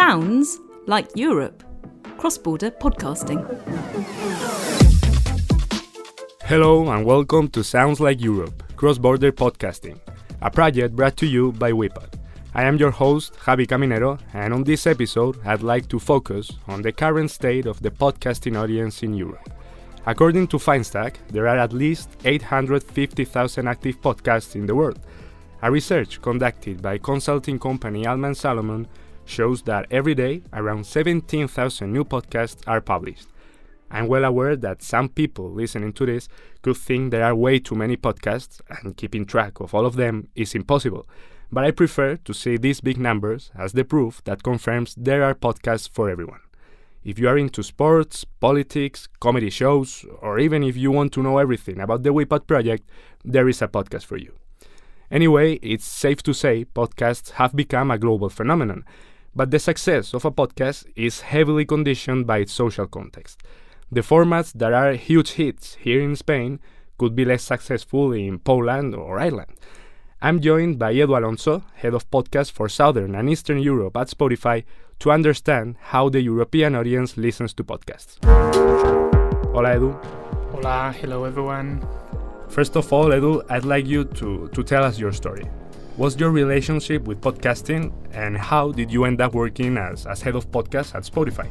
Sounds like Europe. Cross-border podcasting. Hello and welcome to Sounds like Europe, cross-border podcasting, a project brought to you by WePod. I am your host, Javi Caminero, and on this episode, I'd like to focus on the current state of the podcasting audience in Europe. According to Finestack, there are at least 850,000 active podcasts in the world. A research conducted by consulting company Altman Solomon shows that every day, around 17,000 new podcasts are published. I'm well aware that some people listening to this could think there are way too many podcasts and keeping track of all of them is impossible. But I prefer to see these big numbers as the proof that confirms there are podcasts for everyone. If you are into sports, politics, comedy shows, or even if you want to know everything about the WePod project, there is a podcast for you. Anyway, it's safe to say podcasts have become a global phenomenon, but the success of a podcast is heavily conditioned by its social context. The formats that are huge hits here in Spain could be less successful in Poland or Ireland. I'm joined by Edu Alonso, head of podcast for Southern and Eastern Europe at Spotify, to understand how the European audience listens to podcasts. Hola, Edu. Hola, hello everyone. First of all, Edu, I'd like you to tell us your story. What's your relationship with podcasting and how did you end up working as head of podcast at Spotify?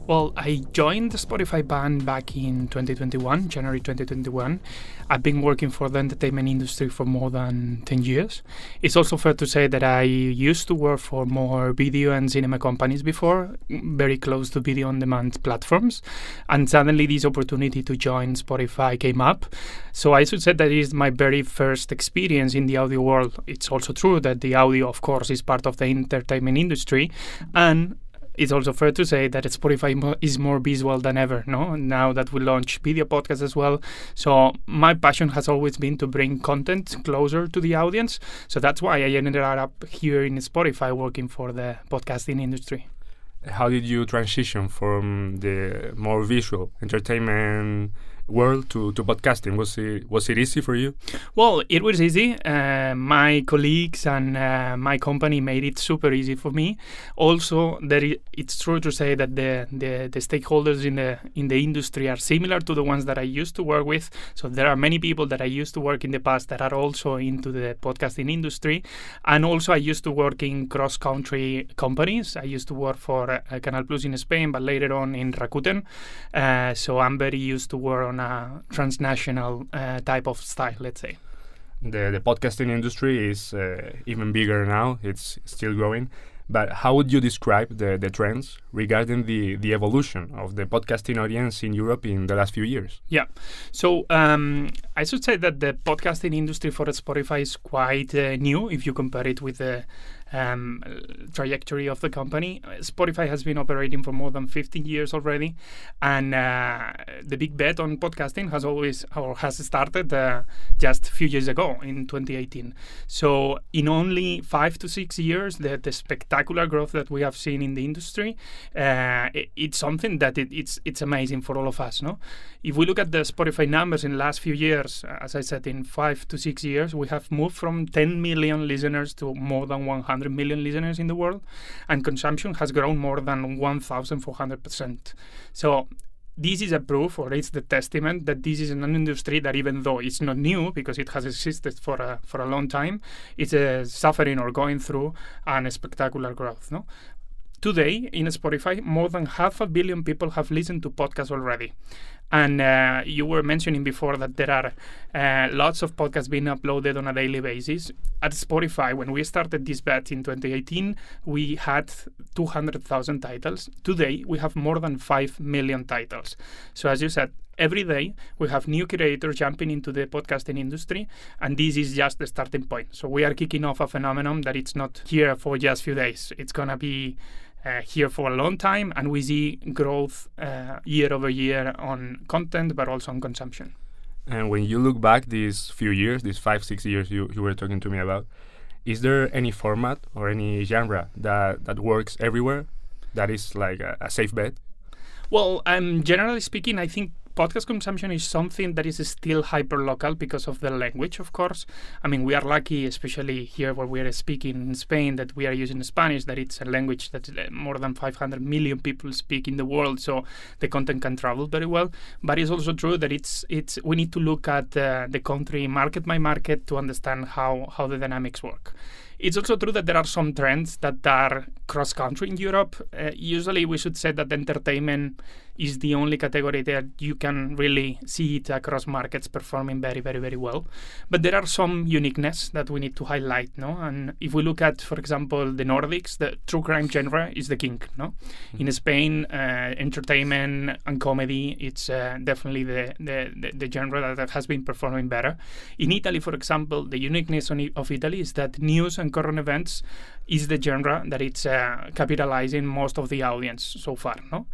Well, I joined the Spotify band back in January 2021. I've been working for the entertainment industry for more than 10 years. It's also fair to say that I used to work for more video and cinema companies before, very close to video on demand platforms. And suddenly this opportunity to join Spotify came up. So I should say that it is my very first experience in the audio world. It's also true that the audio, of course, is part of the entertainment industry. And it's also fair to say that Spotify is more visual than ever, no? Now that we launch video podcasts as well. So my passion has always been to bring content closer to the audience. So that's why I ended up here in Spotify working for the podcasting industry. How did you transition from the more visual entertainment world to podcasting? Was it easy for you? Well, it was easy. My colleagues and my company made it super easy for me. Also, it's true to say that the stakeholders in the industry are similar to the ones that I used to work with. So there are many people that I used to work in the past that are also into the podcasting industry. And also I used to work in cross-country companies. I used to work for Canal Plus in Spain, but later on in Rakuten. So I'm very used to work on a transnational type of style, let's say. The podcasting industry is even bigger now. It's still growing. But how would you describe the trends regarding the evolution of the podcasting audience in Europe in the last few years? Yeah. So I should say that the podcasting industry for Spotify is quite new if you compare it with the trajectory of the company. Spotify has been operating for more than 15 years already, and the big bet on podcasting has started just a few years ago in 2018. So in only 5 to 6 years, the spectacular growth that we have seen in the industry, it's something that it's amazing for all of us. No, if we look at the Spotify numbers in the last few years, as I said, in 5 to 6 years, we have moved from 10 million listeners to more than 100 million listeners in the world, and consumption has grown more than 1,400%. So this is a proof, or it's the testament that this is an industry that, even though it's not new because it has existed for a long time, it's suffering or going through a spectacular growth. No. Today, in Spotify, more than 500 million people have listened to podcasts already. And you were mentioning before that there are lots of podcasts being uploaded on a daily basis. At Spotify, when we started this bet in 2018, we had 200,000 titles. Today, we have more than 5 million titles. So as you said, every day we have new creators jumping into the podcasting industry, and this is just the starting point. So we are kicking off a phenomenon that it's not here for just a few days. It's going to be here for a long time, and we see growth year over year on content, but also on consumption. And when you look back these few years, these 5-6 years you were talking to me about, is there any format or any genre that works everywhere, that is like a safe bet? Well, generally speaking, I think podcast consumption is something that is still hyper-local because of the language, of course. I mean, we are lucky, especially here where we are speaking in Spain, that we are using Spanish, that it's a language that more than 500 million people speak in the world, so the content can travel very well. But it's also true that it's we need to look at the country market by market to understand how the dynamics work. It's also true that there are some trends that are cross-country in Europe. Usually we should say that entertainment is the only category that you can really see it across markets performing very, very, very well. But there are some uniqueness that we need to highlight, no? And if we look at, for example, the Nordics, the true crime genre is the king, no? Mm-hmm. In Spain, entertainment and comedy, it's definitely the genre that has been performing better. In Italy, for example, the uniqueness of Italy is that news and current events is the genre that it's capitalizing most of the audience so far, no?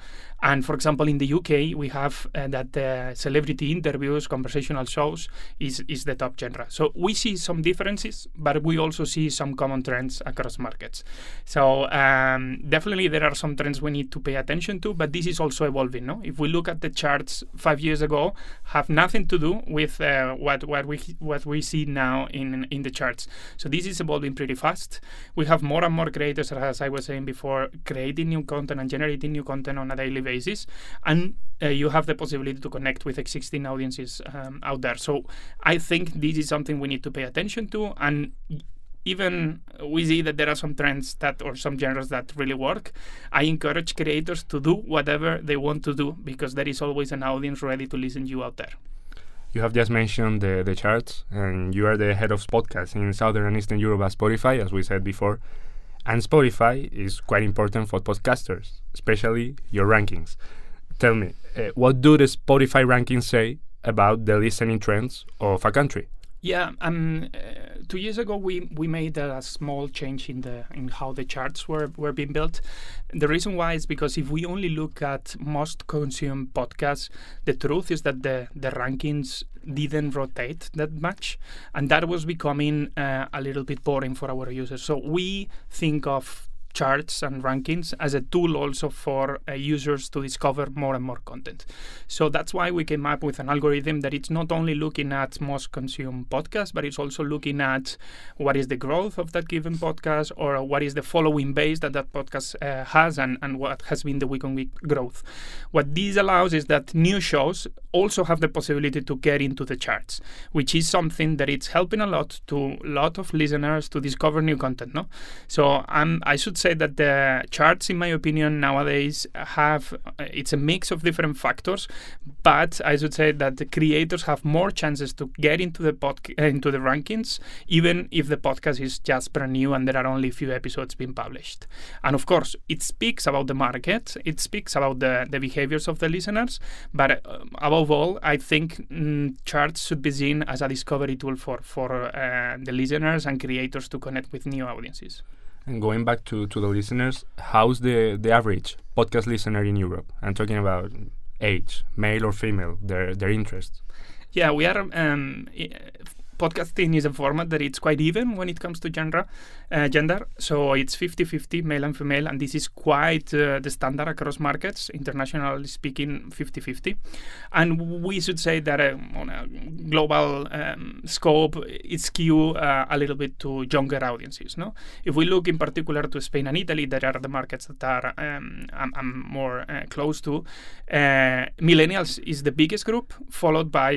And for example, in the UK, we have that celebrity interviews, conversational shows is the top genre. So we see some differences, but we also see some common trends across markets. So definitely there are some trends we need to pay attention to, but this is also evolving, no? If we look at the charts 5 years ago, have nothing to do with what we see now in the charts. So this is evolving pretty fast. We have more and more creators, as I was saying before, creating new content and generating new content on a daily basis, and you have the possibility to connect with existing audiences out there. So I think this is something we need to pay attention to, and even we see that there are some trends that or some genres that really work. I encourage creators to do whatever they want to do, because there is always an audience ready to listen to you out there. You have just mentioned the charts, and you are the head of podcasts in Southern and Eastern Europe at Spotify, as we said before. And Spotify is quite important for podcasters, especially your rankings. Tell me, what do the Spotify rankings say about the listening trends of a country? Yeah, 2 years ago we made a small change in how the charts were being built. The reason why is because if we only look at most consumed podcasts, the truth is that the rankings didn't rotate that much, and that was becoming a little bit boring for our users. So we think of charts and rankings as a tool also for users to discover more and more content. So that's why we came up with an algorithm that it's not only looking at most consumed podcasts, but it's also looking at what is the growth of that given podcast, or what is the following base that podcast has, and what has been the week-on-week growth. What this allows is that new shows also have the possibility to get into the charts, which is something that it's helping a lot of listeners to discover new content, no? So I should say that the charts, in my opinion, nowadays it's a mix of different factors, but I should say that the creators have more chances to get into the rankings, even if the podcast is just brand new and there are only a few episodes being published. And of course, it speaks about the market, it speaks about the behaviors of the listeners, but above all, I think charts should be seen as a discovery tool for the listeners and creators to connect with new audiences. And going back to the listeners, how's the average podcast listener in Europe? I'm talking about age, male or female, their interests. Yeah, we are... podcasting is a format that it's quite even when it comes to gender. So it's 50-50 male and female, and this is quite the standard across markets, internationally speaking, 50-50. And we should say that on a global scope, it's skewed a little bit to younger audiences. No, if we look in particular to Spain and Italy, that are the markets that are I'm more close to. Millennials is the biggest group, followed by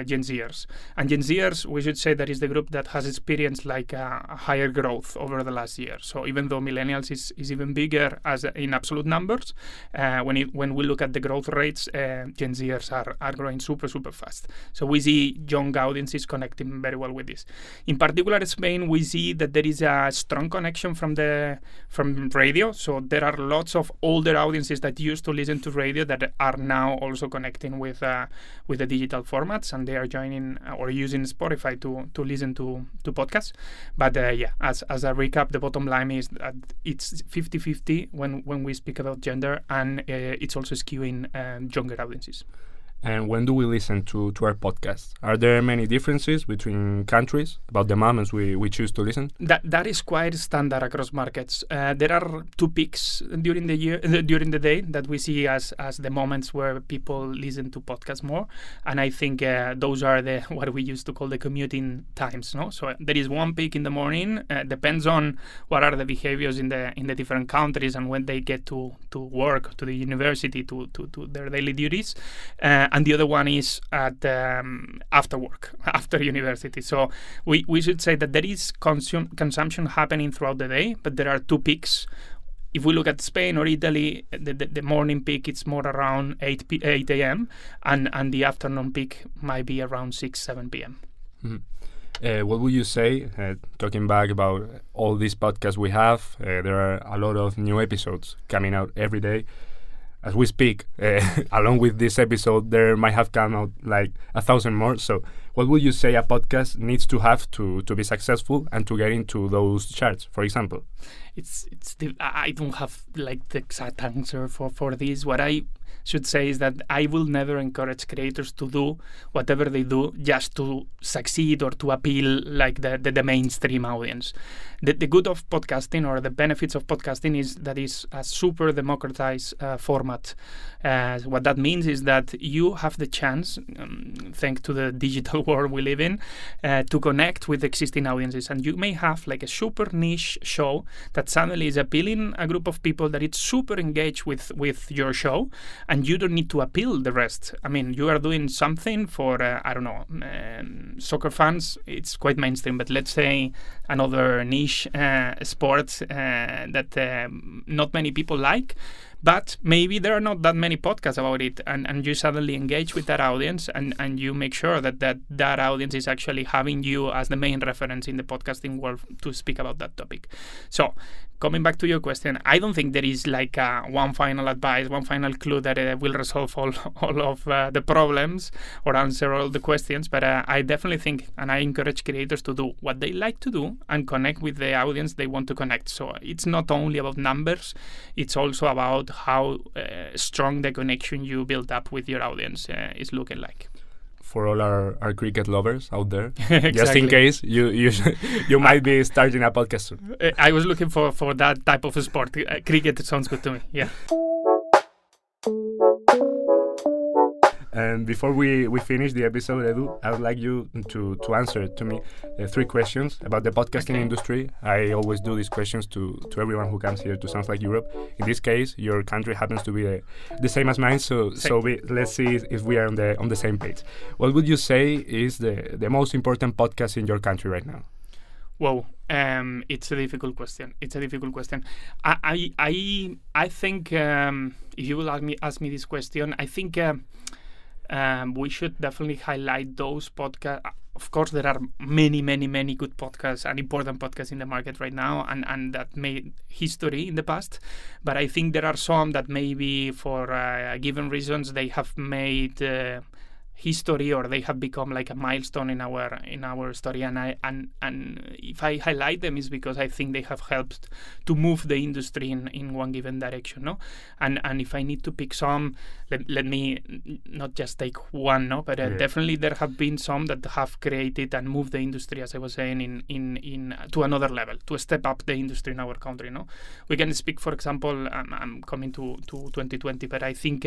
Gen Zers, and Gen Zers, we should say that is the group that has experienced like a higher growth over the last year. So even though millennials is even bigger as in absolute numbers, when we look at the growth rates, Gen Zers are growing super fast. So we see young audiences connecting very well with this. In particular, in Spain, we see that there is a strong connection from radio. So there are lots of older audiences that used to listen to radio that are now also connecting with the digital formats, and they are joining or using Spotify to listen to podcasts. But as a recap, the bottom line is that it's 50-50 when we speak about gender, and it's also skewing younger audiences. And when do we listen to our podcasts? Are there many differences between countries about the moments we choose to listen? That is quite standard across markets. There are two peaks during the day that we see as the moments where people listen to podcasts more, and I think those are the what we used to call the commuting times. No, so there is one peak in the morning. Depends on what are the behaviors in the different countries and when they get to work, to the university, to their daily duties. And the other one is at after work, after university. So we should say that there is consumption happening throughout the day, but there are two peaks. If we look at Spain or Italy, the morning peak it's more around 8 a.m. and the afternoon peak might be around 6-7 p.m. Mm-hmm. What would you say, talking back about all these podcasts we have, there are a lot of new episodes coming out every day. As we speak, along with this episode, there might have come out like 1,000 more. So what would you say a podcast needs to have to be successful and to get into those charts, for example? I don't have like the exact answer for this. What I should say is that I will never encourage creators to do whatever they do just to succeed or to appeal like the mainstream audience. The good of podcasting or the benefits of podcasting is that it's a super democratized format. What that means is that you have the chance, thanks to the digital world we live in, to connect with existing audiences. And you may have like a super niche show that suddenly is appealing a group of people that it's super engaged with your show, and you don't need to appeal the rest. I mean, you are doing something for, soccer fans. It's quite mainstream, but let's say another niche sport that not many people like. But maybe there are not that many podcasts about it, and you suddenly engage with that audience, and you make sure that audience is actually having you as the main reference in the podcasting world to speak about that topic. So, coming back to your question, I don't think there is like one final advice, one final clue that will resolve all of the problems or answer all the questions, but I definitely think, and I encourage creators to do what they like to do and connect with the audience they want to connect. So it's not only about numbers, it's also about how strong the connection you build up with your audience is looking like. For all our cricket lovers out there, Exactly. Just in case you might be starting a podcast soon. I was looking for that type of sport. Cricket sounds good to me. Yeah. And before we finish the episode, Edu, I would like you to answer to me 3 questions about the podcasting industry. I always do these questions to everyone who comes here to Sounds Like Europe. In this case, your country happens to be the same as mine, so let's see if we are on the same page. What would you say is the most important podcast in your country right now? Whoa, it's a difficult question. I think if you will ask me this question, I think we should definitely highlight those podcasts. Of course, there are many good podcasts and important podcasts in the market right now, and that made history in the past. But I think there are some that maybe for given reasons they have made history, or they have become like a milestone in our story, and if I highlight them is because I think they have helped to move the industry in one given direction, no? And if I need to pick some, let me not just take one, no, but definitely there have been some that have created and moved the industry, as I was saying, in to another level, to step up the industry in our country, no? We can speak, for example, I'm coming to 2020, but I think,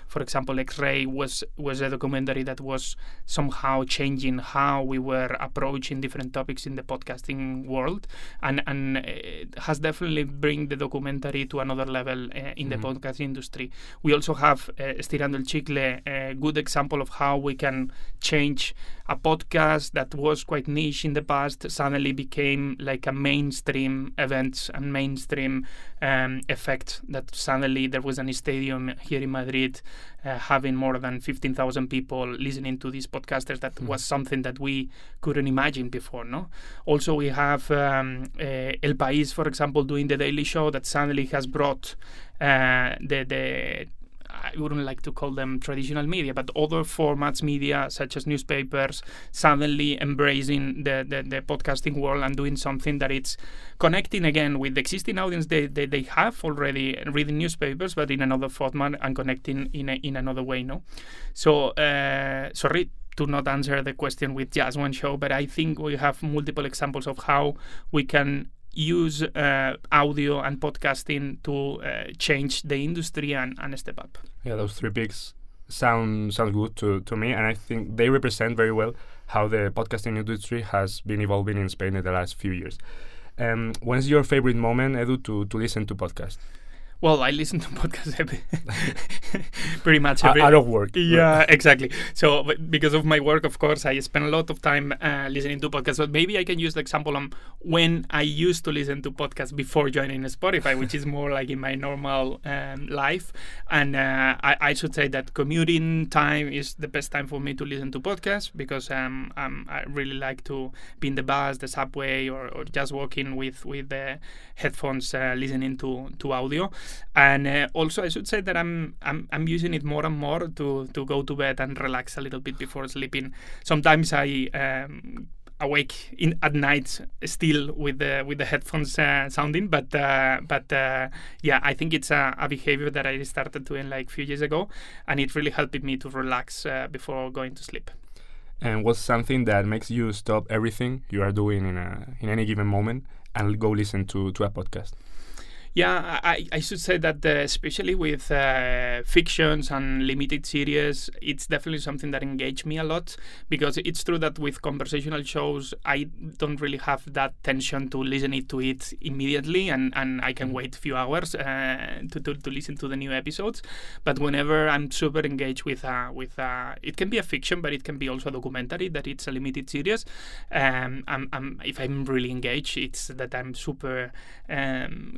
for example, X-Ray was a documentary that was somehow changing how we were approaching different topics in the podcasting world, and it has definitely bring the documentary to another level in the podcast industry. We also have Estirando el Chicle, a good example of how we can change a podcast that was quite niche in the past, suddenly became like a mainstream event and mainstream effect, that suddenly there was a stadium here in Madrid having more than 15,000 people listening to these podcasters. That was something that we couldn't imagine before, no? Also, we have El País, for example, doing the daily show that suddenly has brought I wouldn't like to call them traditional media, but other formats media such as newspapers suddenly embracing the podcasting world and doing something that it's connecting again with the existing audience they have already reading newspapers, but in another format and connecting in another way. No, so sorry to not answer the question with just one show, but I think we have multiple examples of how we can use audio and podcasting to change the industry and step up. Yeah, those three picks sound good to me, and I think they represent very well how the podcasting industry has been evolving in Spain in the last few years. When's your favorite moment, Edu, to listen to podcasts? Well, I listen to podcasts pretty much every out of work. Yeah, exactly. So because of my work, of course, I spend a lot of time listening to podcasts. But maybe I can use the example on when I used to listen to podcasts before joining Spotify, which is more like in my normal life. And I should say that commuting time is the best time for me to listen to podcasts because I really like to be in the bus, the subway, or just walking with the headphones, listening to audio. And also, I should say that I'm using it more and more to go to bed and relax a little bit before sleeping. Sometimes I awake at night still with the headphones sounding, but yeah, I think it's a behavior that I started doing like a few years ago, and it really helped me to relax before going to sleep. And what's something that makes you stop everything you are doing in any given moment and go listen to a podcast? Yeah, I should say that especially with fictions and limited series, it's definitely something that engaged me a lot, because it's true that with conversational shows, I don't really have that tension to listen to it immediately, and I can wait a few hours to listen to the new episodes. But whenever I'm super engaged with it can be a fiction, but it can be also a documentary that it's a limited series. If I'm really engaged, it's that I'm super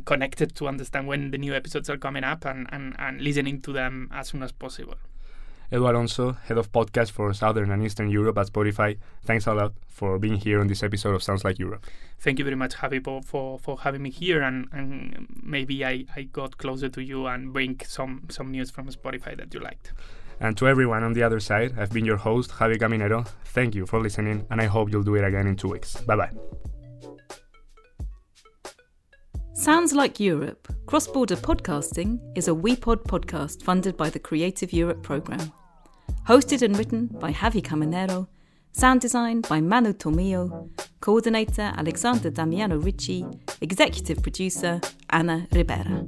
connected to understand when the new episodes are coming up and listening to them as soon as possible. Edu Alonso, Head of Podcast for Southern and Eastern Europe at Spotify, thanks a lot for being here on this episode of Sounds Like Europe. Thank you very much, Javi, for having me here, and maybe I got closer to you and bring some news from Spotify that you liked. And to everyone on the other side, I've been your host, Javi Caminero. Thank you for listening, and I hope you'll do it again in 2 weeks. Bye-bye. Sounds Like Europe, Cross-Border Podcasting is a WePod podcast funded by the Creative Europe programme. Hosted and written by Javi Caminero, sound design by Manu Tomillo, coordinator Alexander Damiano Ricci, executive producer Anna Ribera.